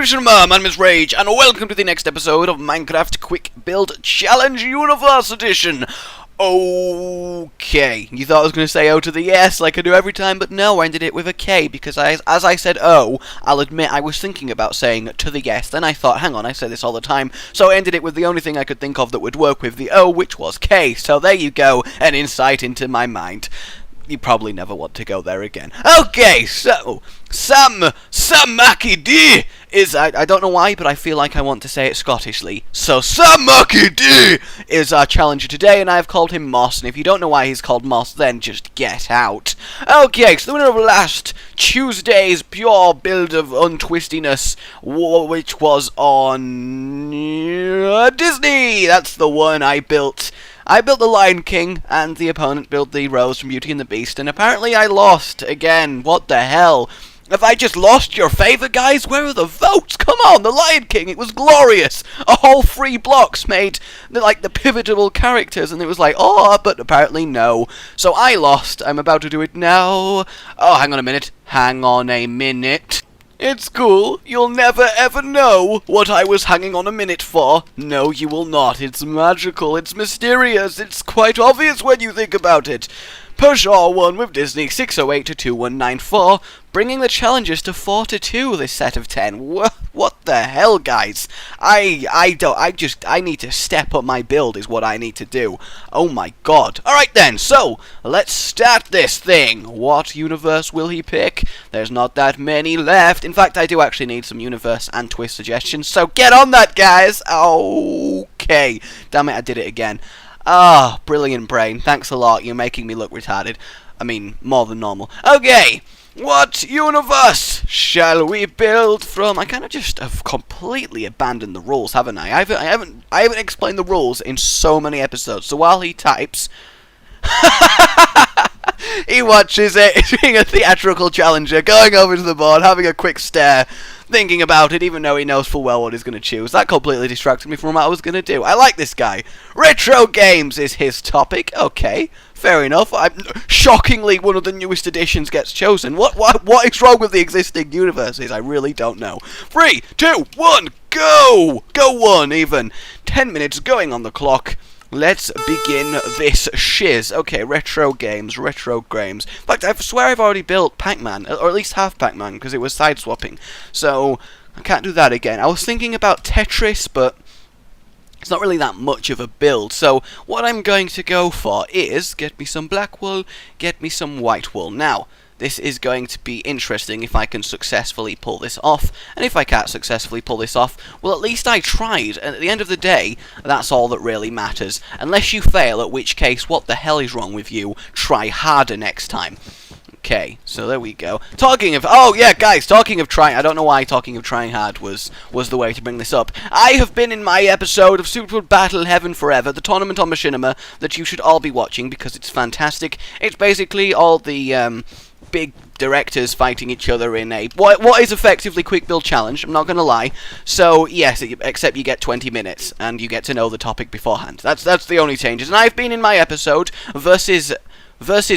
MachinimaRealm, my name is Rage, and welcome to the next episode of Minecraft Quick Build Challenge Universe Edition. Okay, you thought I was going to say O to the yes like I do every time, but no, I ended it with a K, because as I said O, I'll admit I was thinking about saying to the yes, then I thought, hang on, I say this all the time, so I ended it with the only thing I could think of that would work with the O, which was K, so there you go, an insight into my mind. You probably never want to go there again. Okay, so, Samaki is, I don't know why, but I feel like I want to say it Scottishly. So, Samaki is our challenger today, and I have called him Moss, and if you don't know why he's called Moss, then just get out. Okay, so the winner of last Tuesday's pure build of untwistiness, which was on Disney. That's the one I built. I built the Lion King, and the opponent built the Rose from Beauty and the Beast, and apparently I lost again. What the hell? Have I just lost your favour, guys? Where are the votes? Come on, the Lion King, it was glorious! A whole 3 blocks made, like, the pivotal characters, and it was like, oh, but apparently no. So I lost. I'm about to do it now. Oh, hang on a minute. Hang on a minute. It's cool. You'll never ever know what I was hanging on a minute for. No, you will not. It's magical. It's mysterious. It's quite obvious when you think about it. Peugeot won with Disney 608 to 2194, bringing the challengers to 4-2 this set of 10. What the hell, guys? I need to step up my build is what I need to do. Oh my god. Alright then, so, let's start this thing. What universe will he pick? There's not that many left. In fact, I do actually need some universe and twist suggestions, so get on that, guys! Okay. Damn it, I did it again. Ah, brilliant brain. Thanks a lot. You're making me look retarded. I mean, more than normal. Okay, what universe shall we build from? I kind of just have completely abandoned the rules, haven't I? I haven't explained the rules in so many episodes. So while he types, he watches it, being a theatrical challenger, going over to the board, having a quick stare, thinking about it, even though he knows full well what he's going to choose. That completely distracted me from what I was going to do. I like this guy. Retro games is his topic. Okay, fair enough. Shockingly, one of the newest editions gets chosen. What is wrong with the existing universes? I really don't know. 3, 2, 1, go! Go 1, even. 10 minutes going on the clock. Let's begin this shiz. Okay, retro games. In fact, I swear I've already built Pac-Man, or at least half Pac-Man, because it was side-swapping. So, I can't do that again. I was thinking about Tetris, but it's not really that much of a build. So, what I'm going to go for is, get me some black wool, get me some white wool. Now, this is going to be interesting if I can successfully pull this off, and if I can't successfully pull this off, well, at least I tried, and at the end of the day, that's all that really matters. Unless you fail, at which case, what the hell is wrong with you? Try harder next time. Okay, so there we go. Talking of trying, I don't know why talking of trying hard was the way to bring this up. I have been in my episode of Super Battle Heaven Forever, the tournament on Machinima, that you should all be watching, because it's fantastic. It's basically all the, big directors fighting each other in a what is effectively quick build challenge. I'm not gonna lie. So yes, except you get 20 minutes and you get to know the topic beforehand. That's the only changes. And I've been in my episode versus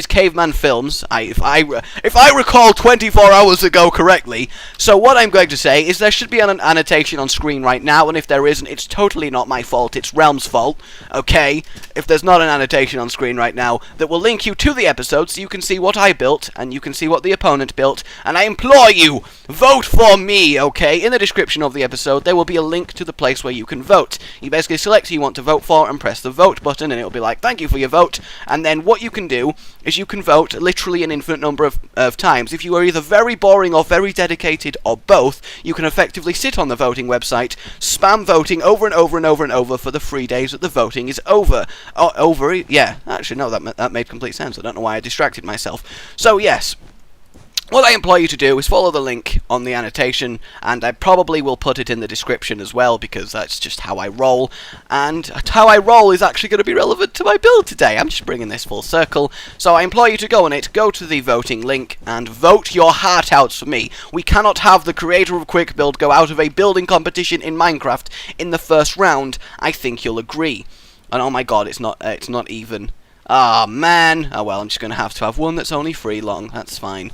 Caveman Films, if I recall 24 hours ago correctly. So what I'm going to say is there should be an annotation on screen right now, and if there isn't, it's totally not my fault, it's Realm's fault, okay? If there's not an annotation on screen right now, that will link you to the episode so you can see what I built, and you can see what the opponent built, and I implore you, vote for me, okay? In the description of the episode, there will be a link to the place where you can vote. You basically select who you want to vote for, and press the vote button, and it'll be like, thank you for your vote, and then what you can do is you can vote literally an infinite number of times. If you are either very boring or very dedicated or both, you can effectively sit on the voting website, spam voting over and over and over and over for the 3 days that the voting is over. Yeah, actually no, that made complete sense. I don't know why I distracted myself. So yes, what I implore you to do is follow the link on the annotation, and I probably will put it in the description as well, because that's just how I roll, and how I roll is actually going to be relevant to my build today. I'm just bringing this full circle, so I implore you to go on it, go to the voting link, and vote your heart out for me. We cannot have the creator of Quick Build go out of a building competition in Minecraft in the first round. I think you'll agree. And oh my god, it's not even. Ah, man. Oh, well, I'm just going to have one that's only 3 long. That's fine.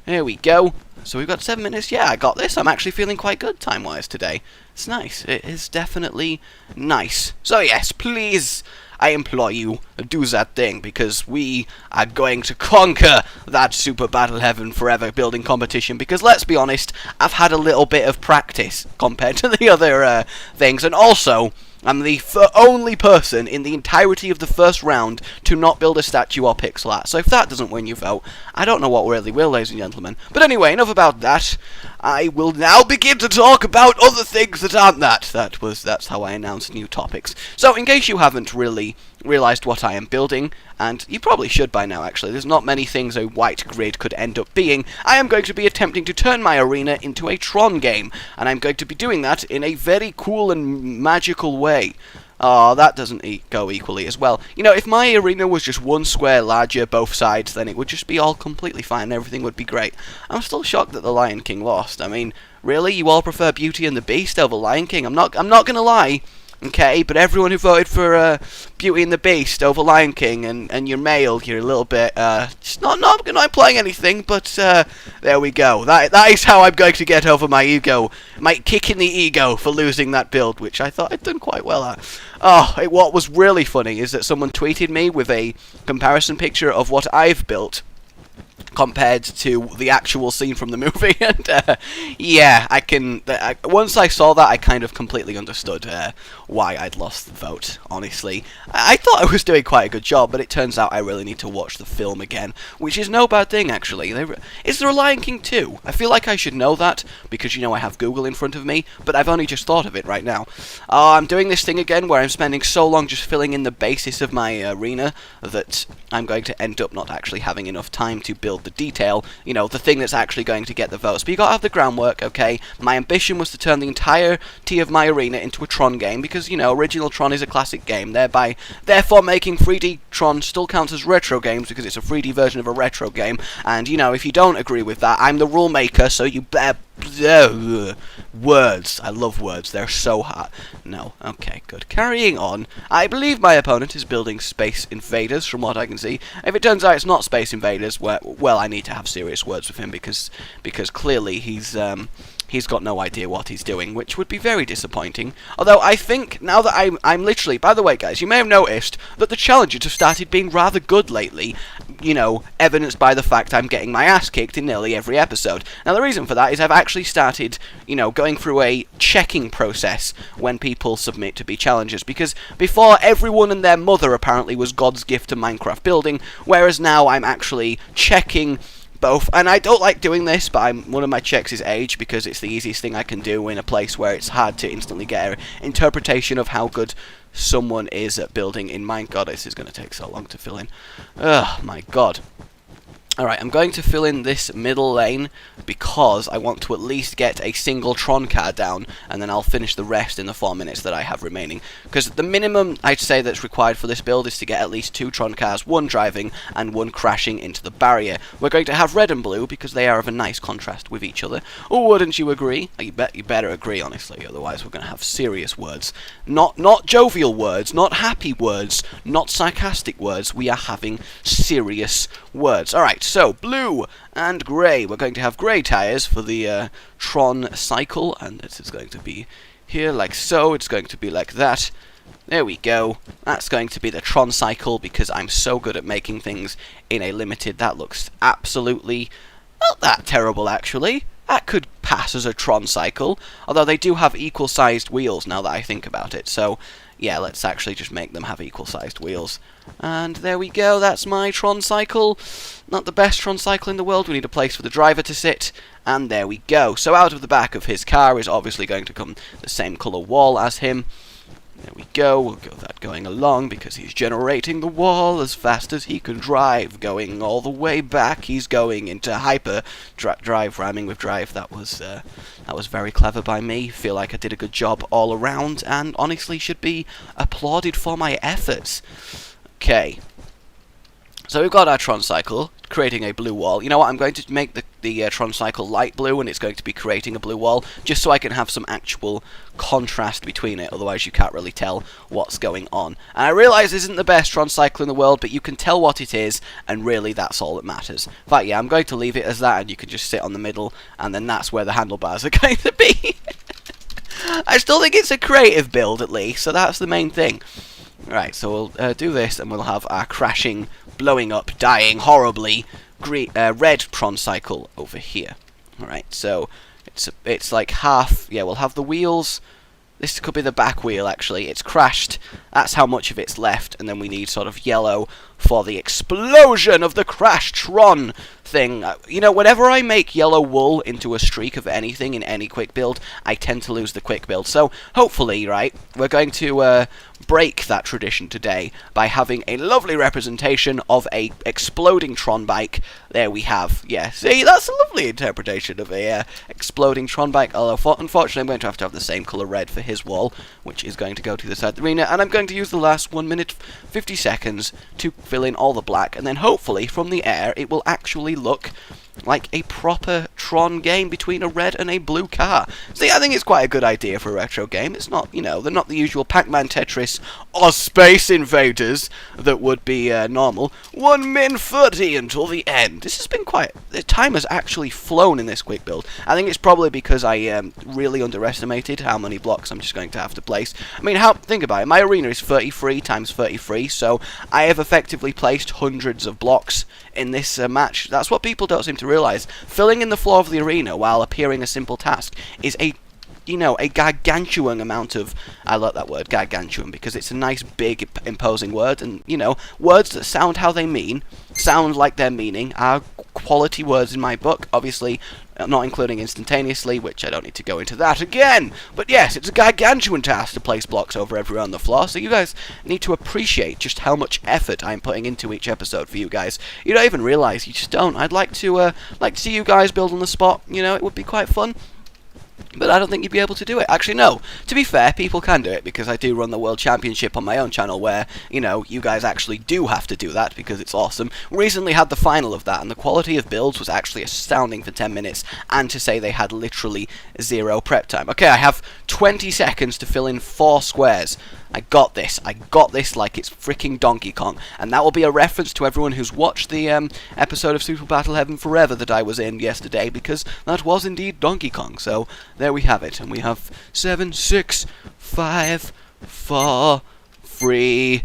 Here we go. So we've got 7 minutes. Yeah, I got this. I'm actually feeling quite good time-wise today. It's nice. It is definitely nice. So, yes, please, I implore you, do that thing, because we are going to conquer that Super Battle Heaven Forever building competition, because let's be honest, I've had a little bit of practice compared to the other things, and also, I'm the only person in the entirety of the first round to not build a statue or pixel art. So if that doesn't win your vote, I don't know what really will, ladies and gentlemen. But anyway, enough about that. I will now begin to talk about other things that aren't that. That's how I announce new topics. So in case you haven't really realised what I am building, and you probably should by now actually, there's not many things a white grid could end up being, I am going to be attempting to turn my arena into a Tron game, and I'm going to be doing that in a very cool and magical way. Oh, that doesn't go equally as well. You know, if my arena was just 1 square larger both sides, then it would just be all completely fine and everything would be great. I'm still shocked that the Lion King lost. I mean, really? You all prefer Beauty and the Beast over Lion King? I'm not gonna lie. Okay, but everyone who voted for Beauty and the Beast over Lion King, and you're male, you're a little bit, just not playing anything, but there we go. That is how I'm going to get over my ego, my kick in the ego for losing that build, which I thought I'd done quite well at. Oh, what was really funny is that someone tweeted me with a comparison picture of what I've built compared to the actual scene from the movie, and yeah, once I saw that, I kind of completely understood why I'd lost the vote, honestly. I thought I was doing quite a good job, but it turns out I really need to watch the film again, which is no bad thing, actually. Is there a Lion King 2? I feel like I should know that, because, you know, I have Google in front of me, but I've only just thought of it right now. I'm doing this thing again where I'm spending so long just filling in the basis of my arena that I'm going to end up not actually having enough time to build the detail, you know, the thing that's actually going to get the votes. But you gotta have the groundwork, okay? My ambition was to turn the entirety of my arena into a Tron game, because, you know, original Tron is a classic game, therefore making 3D Tron still counts as retro games, because it's a 3D version of a retro game, and, you know, if you don't agree with that, I'm the rule maker, so you better... words. I love words. They're so hot. No. Okay, good. Carrying on. I believe my opponent is building Space Invaders, from what I can see. If it turns out it's not Space Invaders, well, I need to have serious words with him, because clearly he's got no idea what he's doing, which would be very disappointing. Although I think, now that I'm literally... By the way, guys, you may have noticed that the challenges have started being rather good lately, you know, evidenced by the fact I'm getting my ass kicked in nearly every episode. Now, the reason for that is I've actually started, you know, going through a checking process when people submit to be challengers, because before, everyone and their mother apparently was God's gift to Minecraft building, whereas now I'm actually checking both, and I don't like doing this, but one of my checks is age, because it's the easiest thing I can do in a place where it's hard to instantly get an interpretation of how good someone is at building in Minecraft. God, this is going to take so long to fill in. Oh my god. Alright, I'm going to fill in this middle lane because I want to at least get a single Tron car down, and then I'll finish the rest in the 4 minutes that I have remaining. Because the minimum I'd say that's required for this build is to get at least 2 Tron cars, 1 driving and 1 crashing into the barrier. We're going to have red and blue because they are of a nice contrast with each other. Oh, wouldn't you agree? You better agree, honestly, otherwise we're going to have serious words. Not jovial words, not happy words, not sarcastic words. We are having serious words. Alright, so blue and grey. We're going to have grey tyres for the Tron cycle, and this is going to be here like so. It's going to be like that. There we go. That's going to be the Tron cycle because I'm so good at making things in a limited. That looks absolutely not that terrible, actually. That could pass as a Tron cycle, although they do have equal-sized wheels now that I think about it, so yeah, let's actually just make them have equal-sized wheels. And there we go, that's my Tron cycle. Not the best Tron cycle in the world, we need a place for the driver to sit, and there we go. So out of the back of his car is obviously going to come the same colour wall as him. There we go, we'll go that going along because he's generating the wall as fast as he can drive. Going all the way back, he's going into hyper drive, rhyming with drive. That was very clever by me. Feel like I did a good job all around and honestly should be applauded for my efforts. Okay. So we've got our Tron cycle. creating a blue wall. You know what? I'm going to make the Tron Cycle light blue, and it's going to be creating a blue wall, just so I can have some actual contrast between it. Otherwise, you can't really tell what's going on. And I realise this isn't the best Tron Cycle in the world, but you can tell what it is, and really that's all that matters. In fact, yeah, I'm going to leave it as that, and you can just sit on the middle, and then that's where the handlebars are going to be. I still think it's a creative build, at least, so that's the main thing. Right, so we'll do this, and we'll have our crashing, blowing up, dying horribly red Tron Cycle over here. Alright, so it's like half. Yeah, we'll have the wheels. This could be the back wheel, actually. It's crashed. That's how much of it's left, and then we need sort of yellow for the explosion of the crash Tron thing. You know, whenever I make yellow wool into a streak of anything in any quick build, I tend to lose the quick build. So, hopefully, right, we're going to break that tradition today by having a lovely representation of a exploding Tron bike. There we have. Yeah, see, that's a lovely interpretation of a exploding Tron bike, although unfortunately I'm going to have the same colour red for his wall, which is going to go to the side of the arena, and I'm going to use the last 1 minute 50 seconds to fill in all the black, and then hopefully from the air it will actually look like a proper Tron game between a red and a blue car. See, I think it's quite a good idea for a retro game. It's not, you know, they're not the usual Pac-Man, Tetris, or Space Invaders that would be normal. 1 min 30 until the end. This has been quite... The time has actually flown in this quick build. I think it's probably because I really underestimated how many blocks I'm just going to have to place. I mean, think about it. My arena is 33 times 33, so I have effectively placed hundreds of blocks in this match. That's what people don't seem to realise. Filling in the floor of the arena while appearing a simple task is a gargantuan amount of... I love that word, gargantuan, because it's a nice, big, imposing word, and, you know, words that sound how they sound like their meaning, are quality words in my book, obviously, not including instantaneously, which I don't need to go into that again. But yes, it's a gargantuan task to place blocks over everywhere on the floor, so you guys need to appreciate just how much effort I'm putting into each episode for you guys. You don't even realise, you just don't. I'd like to see you guys build on the spot, you know, it would be quite fun. But I don't think you'd be able to do it. Actually, no. To be fair, people can do it, because I do run the World Championship on my own channel where, you know, you guys actually do have to do that because it's awesome. Recently had the final of that, and the quality of builds was actually astounding for 10 minutes, and to say they had literally 0 prep time. Okay, I have 20 seconds to fill in 4 squares. I got this like it's freaking Donkey Kong, and that will be a reference to everyone who's watched the episode of Super Battle Heaven Forever that I was in yesterday, because that was indeed Donkey Kong. So there we have it, and we have 7, 6, 5, 4, 3,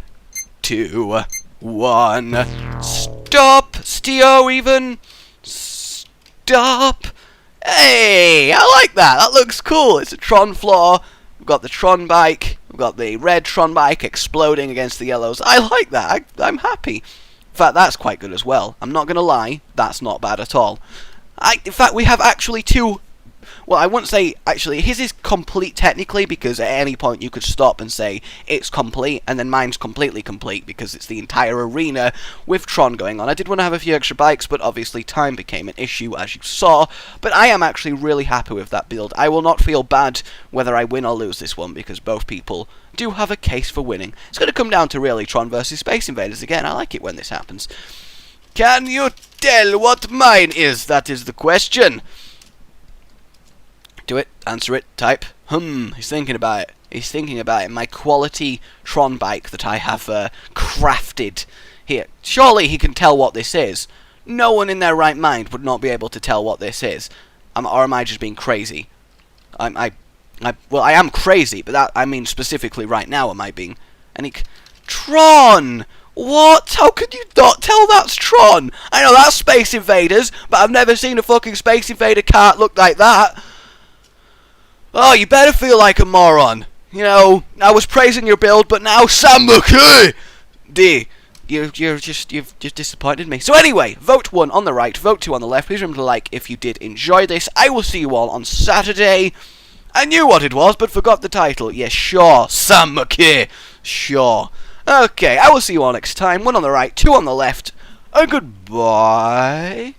2, 1. Stop! Stio even! Stop! Hey! I like that! That looks cool! It's a Tron floor. We've got the Tron bike. We've got the red Tron bike exploding against the yellows. I like that. I'm happy. In fact, that's quite good as well. I'm not going to lie. That's not bad at all. In fact, we have actually 2... Well, I wouldn't say, actually, his is complete technically, because at any point you could stop and say it's complete, and then mine's completely complete, because it's the entire arena with Tron going on. I did want to have a few extra bikes, but obviously time became an issue, as you saw, but I am actually really happy with that build. I will not feel bad whether I win or lose this one, because both people do have a case for winning. It's going to come down to really Tron versus Space Invaders again. I like it when this happens. Can you tell what mine is? That is the question. Do it, answer it, type. He's thinking about it. He's thinking about it. My quality Tron bike that I have crafted here. Surely he can tell what this is. No one in their right mind would not be able to tell what this is. Or am I just being crazy? Well, I am crazy, but that, I mean specifically right now, am I being... Tron! What? How could you not tell that's Tron? I know that's Space Invaders, but I've never seen a fucking Space Invader cart look like that. Oh, you better feel like a moron. You know, I was praising your build, but now Sam McKay! You've just disappointed me. So anyway, vote 1 on the right, vote 2 on the left. Please remember to like if you did enjoy this. I will see you all on Saturday. I knew what it was, but forgot the title. Yeah, sure, Sam McKay. Sure. Okay, I will see you all next time. 1 on the right, 2 on the left. And goodbye.